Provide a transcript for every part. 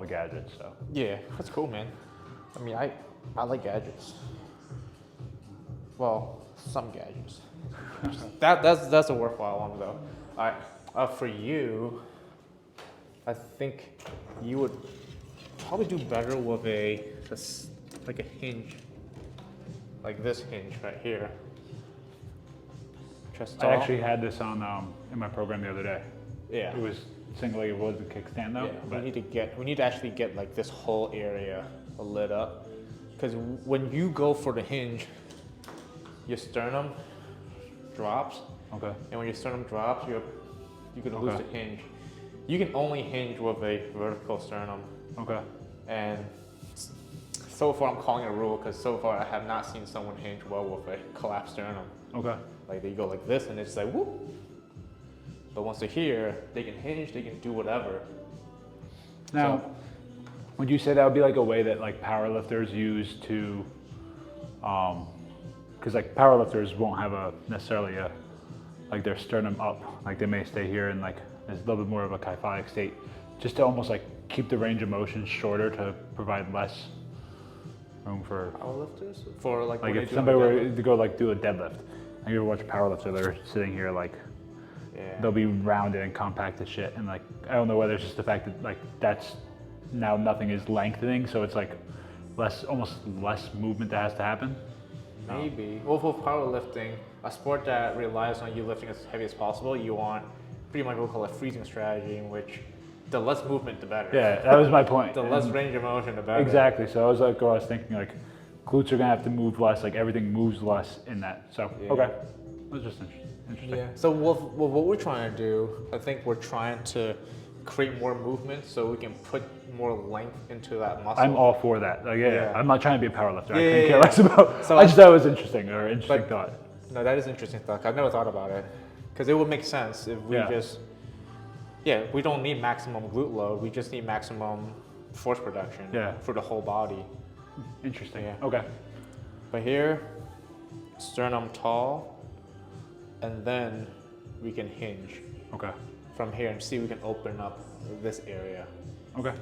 the gadgets. So Yeah, that's cool, man. I mean, I like gadgets. Well, some gadgets. That's a worthwhile one though. All right, for you, I think you would probably do better with like a hinge, like this hinge right here. Chest tall. I actually had this on in my program the other day. Yeah. It was single-legged, was a kickstand though. Yeah, But we need to actually get like this whole area lit up, because when you go for the hinge, your sternum drops, okay. and when your sternum drops, you're gonna lose the hinge. You can only hinge with a vertical sternum, Okay. and so far I'm calling it a rule because so far I have not seen someone hinge well with a collapsed sternum. Okay. Like they go like this and it's like whoop. But once they're here, they can hinge, they can do whatever. Now, would you say that would be like a way that like powerlifters use to, because like powerlifters won't have necessarily like their sternum up, like they may stay here and like there's a little bit more of a kyphotic state, just to almost like keep the range of motion shorter to provide less room for Powerlifters? For like if somebody were to go like do a deadlift, and you ever watch a powerlifter, they're sitting here like, they'll be rounded and compact as shit, and like I don't know whether it's just the fact that like that's now nothing is lengthening, so it's like almost less movement that has to happen. Maybe. Well, for powerlifting, a sport that relies on you lifting as heavy as possible, you want pretty much what we call a freezing strategy, in which the less movement, the better. Yeah, that was my point. The less range of motion, the better. Exactly. So I was thinking like glutes are gonna have to move less, like everything moves less in that. So okay, that was just interesting. Yeah. So what we're trying to do, I think we're trying to create more movement so we can put more length into that muscle. I'm all for that. Like, I'm not trying to be a powerlifter. I couldn't care yeah. less about. So I just thought it was interesting thought. No, that is an interesting thought. I've never thought about it, because it would make sense if we we don't need maximum glute load. We just need maximum force production for the whole body. Interesting. Yeah. Okay. But here, sternum tall, and then we can hinge. Okay. From here and see if we can open up this area. Okay.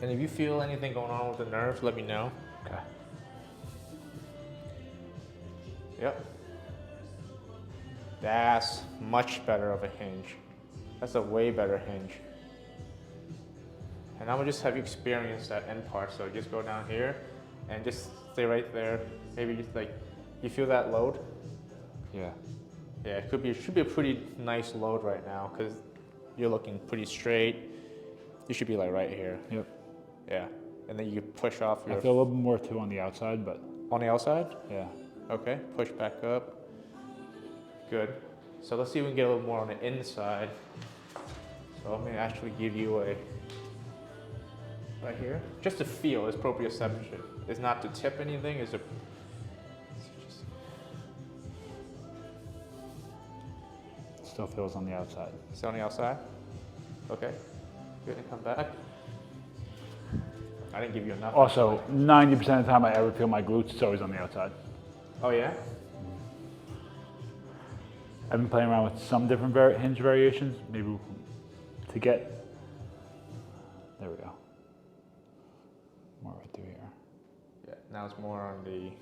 And if you feel anything going on with the nerves, let me know. Okay. Yep. That's much better of a hinge. That's a way better hinge. And I'm gonna just have you experience that end part. So just go down here and just stay right there. Maybe just like, you feel that load? Yeah. Yeah, it should be a pretty nice load right now because you're looking pretty straight. You should be like right here. Yep. Yeah, and then you push off your... I feel a little bit more too on the outside, but... On the outside? Yeah. Okay, push back up. Good. So let's see if we can get a little more on the inside. So let me actually give you a... Right here. Just to feel, it's proprioception. It's not to tip anything, it's a... Still feels on the outside. Still on the outside? Okay. Good, and come back. I didn't give you enough. Also, 90% of the time I ever feel my glutes, it's always on the outside. Oh yeah? I've been playing around with some different hinge variations, maybe to get, there we go. More right through here. Yeah, now it's more on the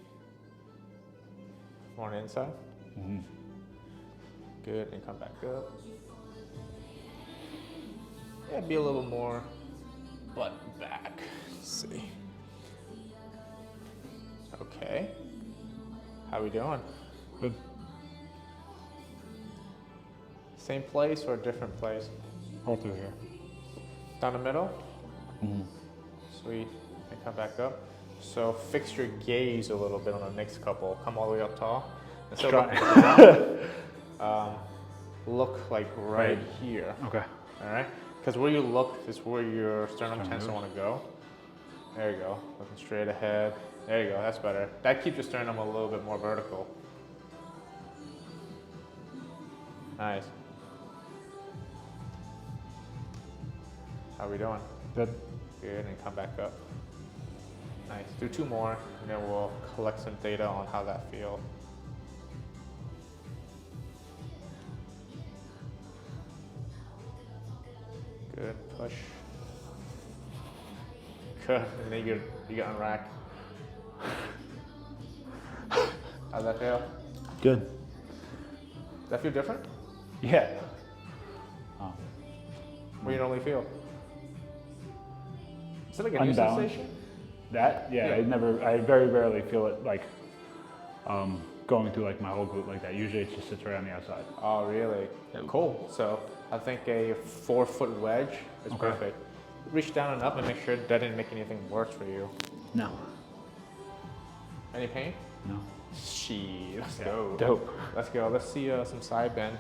inside. Mm-hmm. Good, and come back up. Yeah, be a little more butt back. Let's see. Okay. How we doing? Good. Same place or a different place? All through here. Down the middle? Mm-hmm. Sweet. And come back up. So fix your gaze a little bit on the next couple. Come all the way up tall. And so look like right here. Okay. All right? Because where you look is where your sternum tends to want to go. There you go. Looking straight ahead. There you go. That's better. That keeps your sternum a little bit more vertical. Nice. How are we doing? Good. Good, and come back up. Nice. Do two more, and then we'll collect some data on how that feels. Good. Push. push. Good. And then you get on rack. How's that feel? Good. Does that feel different? Yeah. What do you normally feel? Is it like a new Unbalanced. sensation? That? Yeah, I very rarely feel it like going through like my whole glute like that. Usually it just sits right on the outside. Oh, really? Cool. So I think a 4-foot wedge is perfect. Reach down and up and make sure that didn't make anything worse for you. No. Any pain? No. Shit, let's go. Dope. Let's go. Let's see some side bend.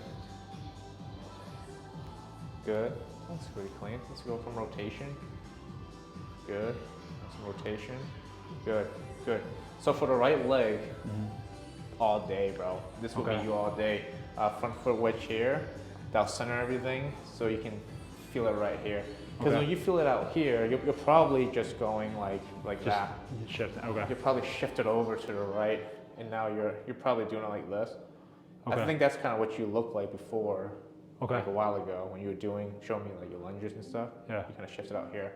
Good. That's pretty clean. Let's go from rotation. Good. Some rotation. Good. Good. So for the right leg, all day, bro. This will be you all day. Front foot wedge here. That'll center everything, so you can feel it right here. Because when you feel it out here, you're probably just going like just that. Shift. Okay. You're probably shifted over to the right, and now you're probably doing it like this. Okay. I think that's kind of what you looked like before, Okay. like a while ago when you were showing me like your lunges and stuff. Yeah. You kind of shifted out here.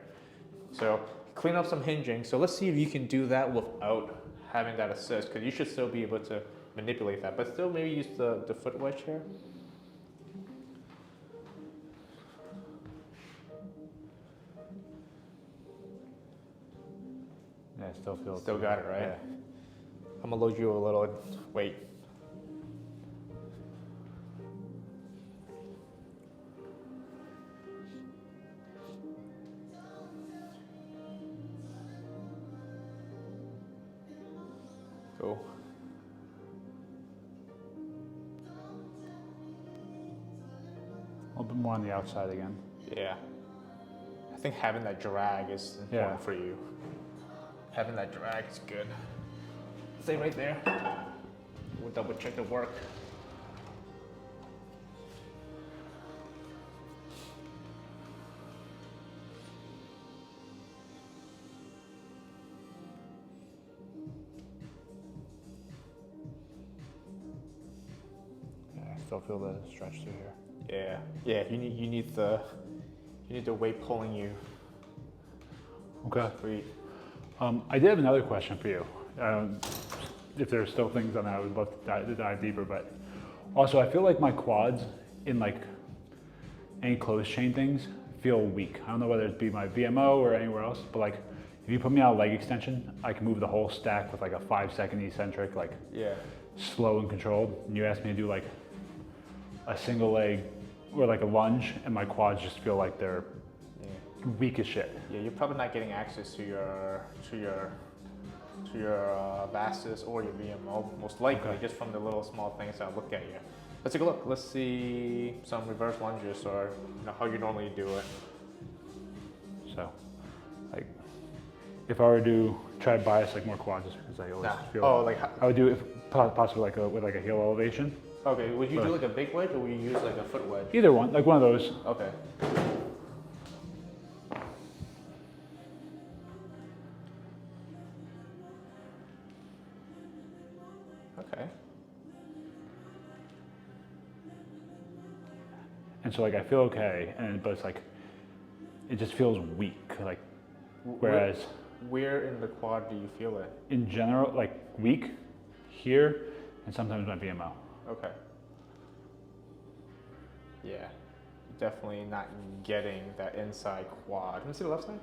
So clean up some hinging. So let's see if you can do that without having that assist, because you should still be able to manipulate that, but still maybe use the foot wedge here. Yeah, I still feel it. Still got it, right? Yeah. I'm gonna load you a little weight. Cool. A little bit more on the outside again. Yeah. I think having that drag is important for you. Having that drag is good. Stay right there. We'll double check the work. Yeah, I still feel the stretch through here. Yeah. Yeah, you need the weight pulling you. Okay. Sweet. I did have another question for you. If there's still things on that, I would love to dive deeper. But also, I feel like my quads in like any closed chain things feel weak. I don't know whether it be my VMO or anywhere else, but like if you put me on a leg extension, I can move the whole stack with like a 5-second eccentric, like slow and controlled. And you asked me to do like a single leg or like a lunge, and my quads just feel like they're weak as shit. Yeah, you're probably not getting access to your vastus or your VMO, most likely, just from the little small things that look at you. Let's take a look. Let's see some reverse lunges, or how you normally do it. So, like, if I were to try to bias like more quads, just because I always feel. Oh, like I would do it possibly like with like a heel elevation. okay. Would you do like a big wedge, or would you use like a foot wedge? Either one, like one of those. Okay. Okay. And so like I feel okay, but it's like it just feels weak. Like whereas where in the quad do you feel it? in general, like weak here, and sometimes my VMO. Okay. Yeah, definitely not getting that inside quad. Can you see the left side?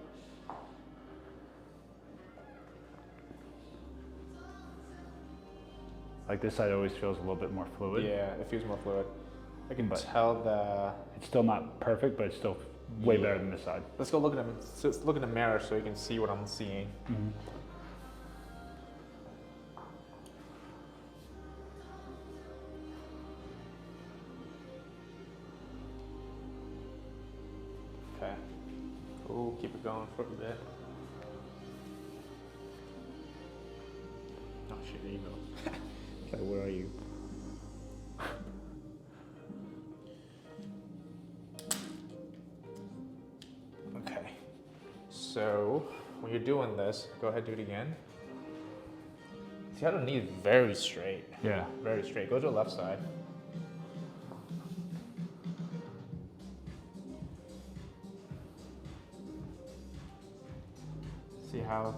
Like this side always feels a little bit more fluid. Yeah, it feels more fluid. I can tell that. It's still not perfect, but it's still way better than this side. Let's go look at them. Look in the mirror so you can see what I'm seeing. Okay. Cool. Keep it going for a bit. Oh shit! There you go. Okay, where are you? Okay. So when you're doing this, go ahead, do it again. See how the knee is very straight. Yeah. Very straight. Go to the left side. See how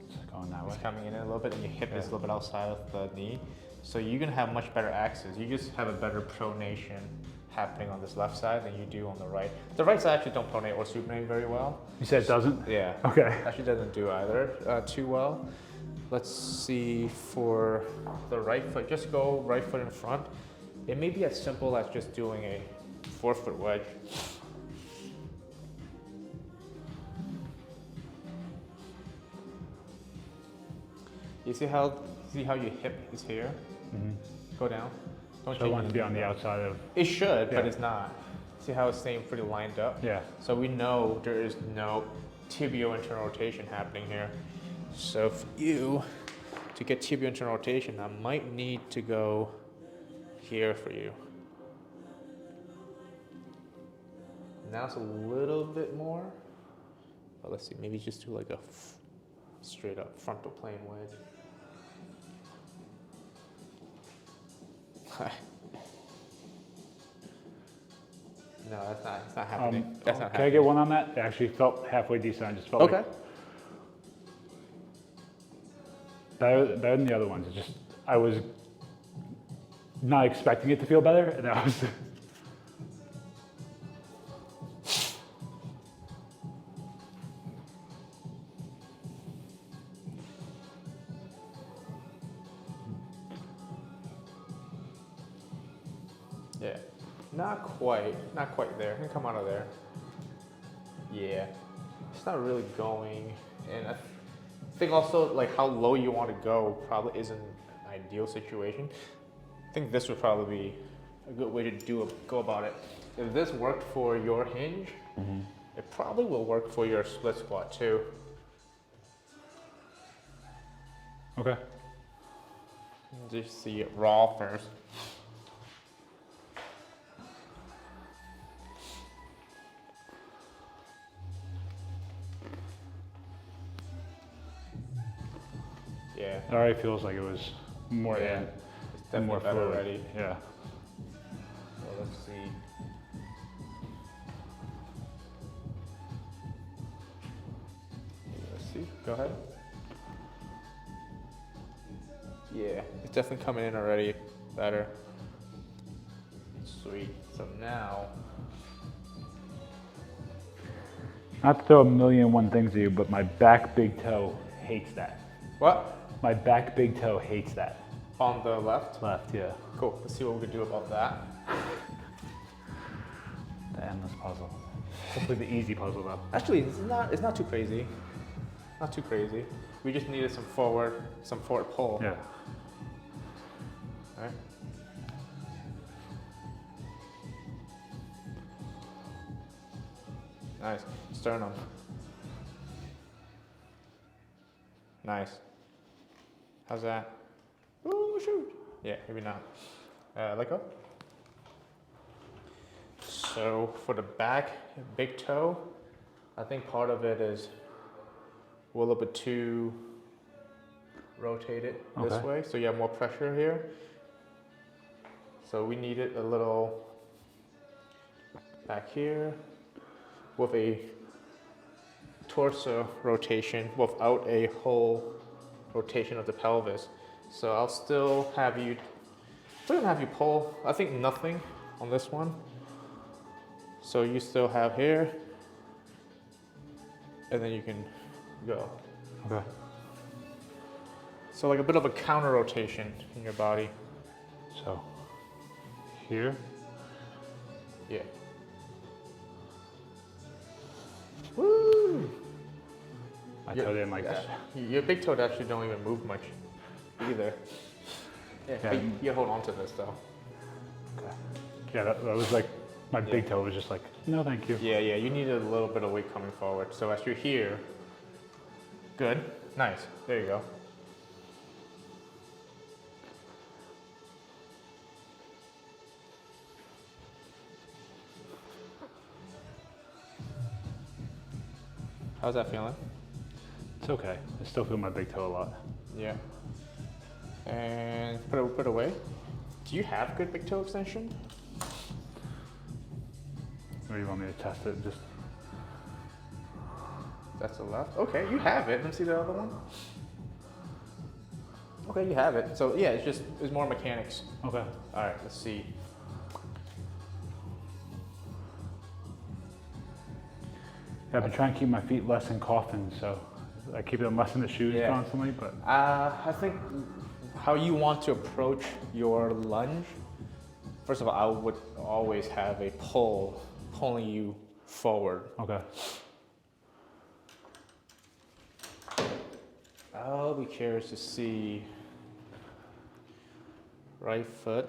It's going that way. it's coming in a little bit, and your hip is a little bit outside of the knee. So you're gonna have much better access. You just have a better pronation happening on this left side than you do on the right. The right side actually don't pronate or supinate very well. You said it doesn't? Yeah. Okay. Actually doesn't do either too well. Let's see for the right foot. Just go right foot in front. It may be as simple as just doing a forefoot wedge. You see how your hip is here? Mm-hmm. Go down. Don't So I change want it to be it. on the outside of. It should, but Yeah. it's not. See how it's staying pretty lined up? Yeah. So we know there is no tibial internal rotation happening here. So for you, to get tibial internal rotation, I might need to go here for you. Now it's a little bit more, but let's see, maybe just do like a straight up frontal plane wedge. No, it's not happening. That's not Can I happening. get one on that? It actually felt halfway decent. I just felt Okay. like better than the other ones. It just, I was not expecting it to feel better, and I was. Yeah, not quite there. I'm gonna come out of there. Yeah, it's not really going, and I think also like how low you want to go probably isn't an ideal situation. I think this would probably be a good way to go about it. If this worked for your hinge, it probably will work for your split squat too. Okay. Just see it raw first. Yeah. It already feels like it was more Yeah. than. It's definitely more better fluid. already. Yeah. So let's see. Let's see. Go ahead. Yeah, it's definitely coming in already better. Sweet. So now, Not to throw a million and one things at you, but my back big toe hates that. what? My back big toe hates that. On the left? Left, yeah. Cool. Let's see what we can do about that. The endless puzzle. Hopefully the easy puzzle though. Actually, it's not too crazy. Not too crazy. We just needed some forward pull. Yeah. All right. Nice. Sternum. Nice. How's that? Ooh, shoot. Yeah, maybe not. Let go. So for the back big toe, I think part of it is we're a little bit too rotated this Okay. way, so you have more pressure here. So we need it a little back here with a torso rotation without a whole rotation of the pelvis. So I'll still gonna have you pull, I think nothing on this one. So you still have here, and then you can go. Okay. So like a bit of a counter rotation in your body. So here. Yeah. Woo! My toe didn't like that. Your big toe actually don't even move much either. Yeah, Yeah. you hold on to this though. Okay. Yeah, that was like, my big toe was just like, no thank you. Yeah, you need a little bit of weight coming forward. So as you're here, good, nice, there you go. How's that feeling? It's okay. I still feel my big toe a lot. Yeah. And put it away. Do you have good big toe extension? Or you want me to test it? Just That's the left. Okay, you have it. Let me see the other one. Okay, you have it. So yeah, it's more mechanics. Okay. All right, let's see. Yeah, I've been trying to keep my feet less in coffins, so I keep them less in the shoes constantly. But I think how you want to approach your lunge. First of all, I would always have a pull, pulling you forward. okay. I'll be curious to see right foot.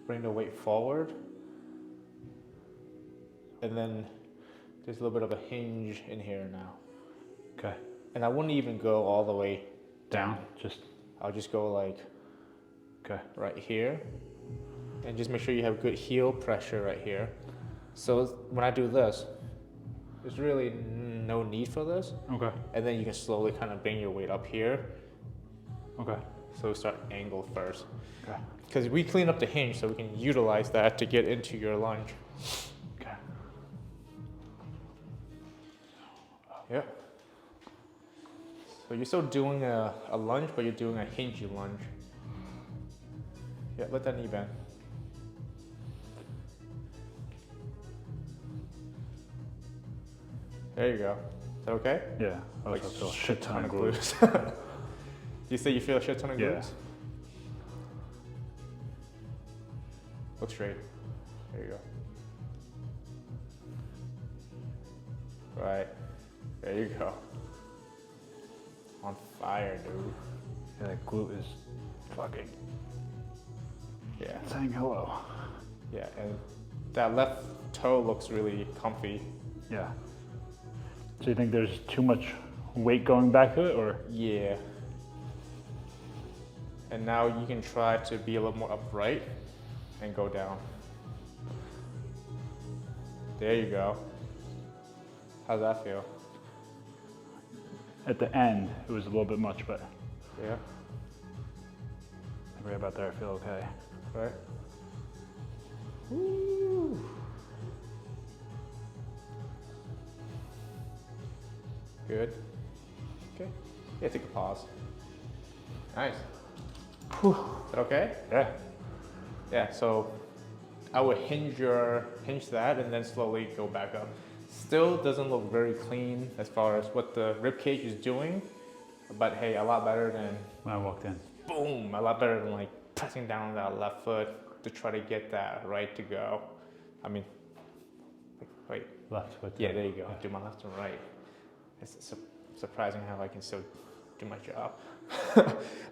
Bring the weight forward. And then there's a little bit of a hinge in here now. Okay. And I wouldn't even go all the way Down. Just. I'll just go like Okay. right here. And just make sure you have good heel pressure right here. So when I do this, there's really no need for this. Okay. And then you can slowly kind of bring your weight up here. Okay. So we start angle first. Okay. Because we clean up the hinge so we can utilize that to get into your lunge. Okay. Yep. So you're still doing a lunge, but you're doing a hingey lunge. Yeah, let that knee bend. There you go. Is that okay? Yeah. I also feel a shit ton of glutes. glutes. You say you feel a shit ton of Yeah. glutes? Look straight. There you go. Right. There you go. On fire, dude. Yeah, that glute is fucking Yeah. saying hello. Yeah, and that left toe looks really comfy. Yeah. So you think there's too much weight going back to it, or? Yeah. And now you can try to be a little more upright and go down. There you go. How's that feel? At the end, it was a little bit much, but Yeah. right about there, I feel okay. Right? Woo. Good. Okay. Yeah, take a pause. Nice. Whew. Is that okay? Yeah. Yeah, so I would hinge that and then slowly go back up. Still doesn't look very clean as far as what the rib cage is doing, but hey, a lot better than When I walked in. boom, a lot better than like pressing down on that left foot to try to get that right to go. I mean, wait, Left foot. yeah, there you go. Do my left and right. It's surprising how I can still do my job.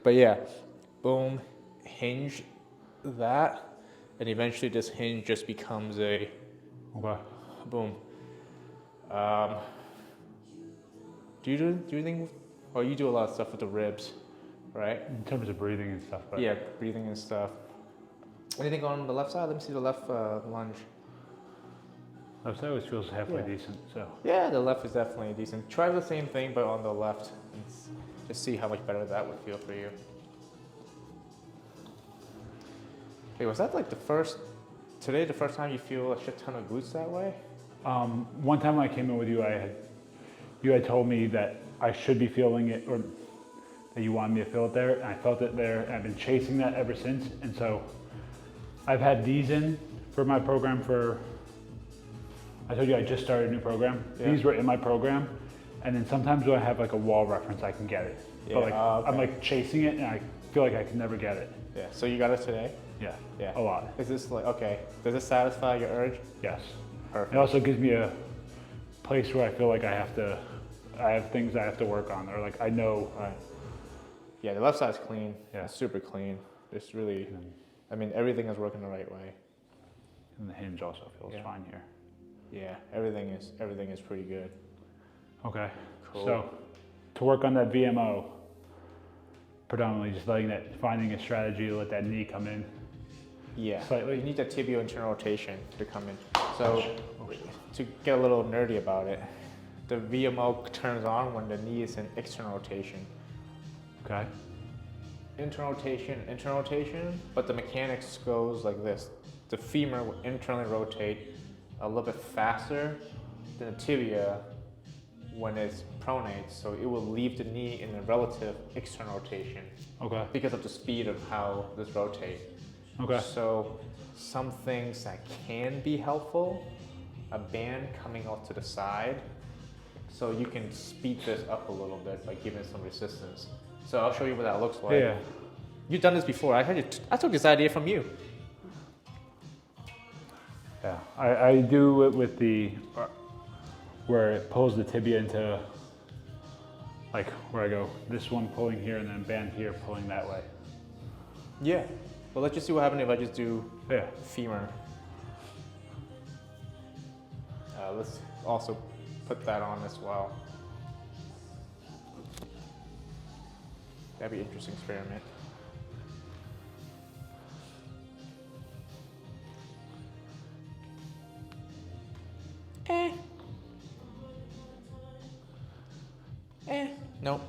But yeah, boom, hinge that, and eventually this hinge just becomes a Okay. boom. Do you think, or you do a lot of stuff with the ribs, right? In terms of breathing and stuff, but Yeah, breathing and stuff. Anything on the left side? Let me see the left lunge. left side always feels halfway Yeah. decent. So Yeah, the left is definitely decent. Try the same thing, but on the left, and just see how much better that would feel for you. Hey, was that like the first time you feel a shit ton of glutes that way? one time when I came in with you, you had told me that I should be feeling it, or that you wanted me to feel it there, and I felt it there, and I've been chasing that ever since. And so I've had these in for my program I told you I just started a new program. Yeah. These were in my program, and then sometimes when I have like a wall reference, I can get it. Yeah, But like okay. I'm like chasing it, and I feel like I can never get it. Yeah. So you got it today? Yeah. Yeah. A lot. Is this like okay? Does this satisfy your urge? Yes. Perfect. It also gives me a place where I feel like I have things I have to work on, or like I know. Right. Yeah, the left side's clean. Yeah. It's super clean. It's really, I mean, everything is working the right way. And the hinge also feels Yeah. fine here. Yeah, everything is pretty good. Okay. Cool. So to work on that VMO, predominantly just finding a strategy to let that knee come in. Yeah. Slightly. You need that tibial internal rotation to come in. So to get a little nerdy about it, the VMO turns on when the knee is in external rotation. Okay. Internal rotation, but the mechanics goes like this. The femur will internally rotate a little bit faster than the tibia when it's pronate, so it will leave the knee in a relative external rotation. Okay. Because of the speed of how this rotates. Okay. So some things that can be helpful, a band coming off to the side, so you can speed this up a little bit by giving some resistance. So I'll show you what that looks like. Yeah. You've done this before. I took this idea from you. Yeah. I do it with the where it pulls the tibia into like where I go this one pulling here and then band here pulling that way. Yeah. Well, let's just see what happens if I just do Yeah. femur. Let's also put that on as well. That'd be an interesting experiment. Nope.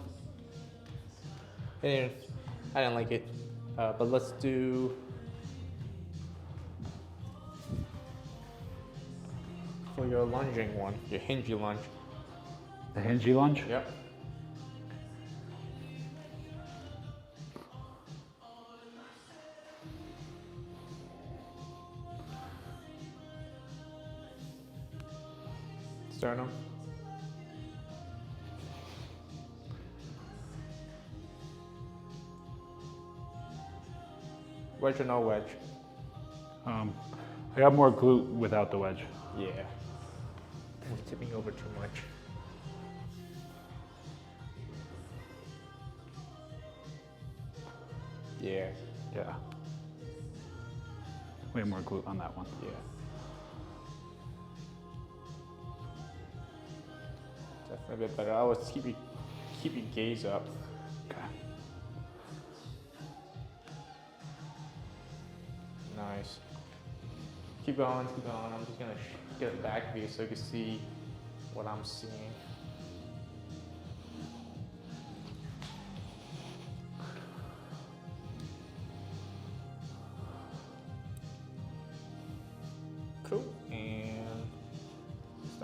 I didn't like it. But let's do for your lunging one, your hingy lunge. The hingy lunge? Yep. Sternum. Wedge or no wedge? I got more glute without the wedge. Yeah. I'm tipping over too much. Yeah. Yeah. Way more glute on that one. Yeah. Definitely a bit better. I always keep your gaze up. Okay. Nice. Keep going, keep going. I'm just gonna get a back view so you can see what I'm seeing.